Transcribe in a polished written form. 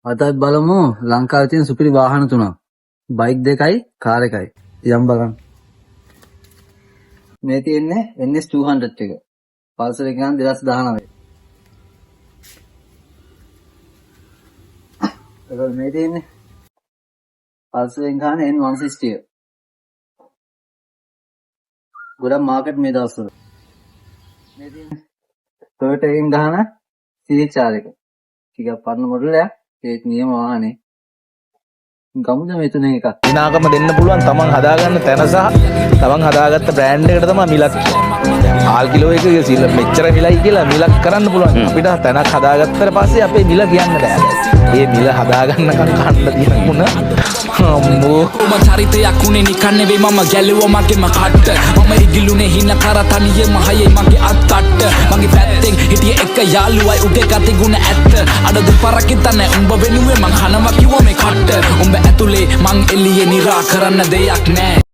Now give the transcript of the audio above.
අදත් බලමු ලංකාවේ තියෙන සුපිරි වාහන තුනක්. බයික් දෙකයි, කාර් එකයි. යම් බලන්න. මේ තියෙන්නේ NS 200 එක. පල්සර් එක ගන්න 2019. ඒක මේ තියෙන්නේ පල්සර් එක ගන්න N160 එක. ගොඩක් මාකට් මේ දවස්වල. මේ තියෙන්නේ Toyota එකෙන් ගහන CHR එක. ටිකක් පරණ මොඩල් එකක්. ඒත් නියම වාහනේ. ගමුද මේ තුනේ එකක්. විනාකම දෙන්න පුළුවන් තමන් හදාගන්න තැන සහ තමන් හදාගත්ත බ්‍රෑන්ඩ් එකට තමයි මිලක් කියන්නේ. ආල් කිලෝ එක සිල්ල මෙච්චර මිලයි කියලා මිලක් කරන්න පුළුවන්. අපිට තැනක් හදාගත්තට පස්සේ අපේ මිල කියන්න බෑ. ඒ මිල හදාගන්නකම් කන්න තියෙන මොන අම්මෝ ඔබ චරිතයක් උනේ නිකන් නෙවෙයි මම ගැලුවා මගේම කට්ට මම ඉගිලුනේ හින කර තනියම හයේ මගේ අත්තට්ට මගේ පැත්තෙන් හිටිය එක යාළුවයි උගේ ගතිගුණ ඇත්ත අඩදු පරකිතන උඹ වෙනුවේ මං කනවා කිව්වා මේ කට්ට උඹ ඇතුලේ මං එළියේ නිරා කරන්න දෙයක් නෑ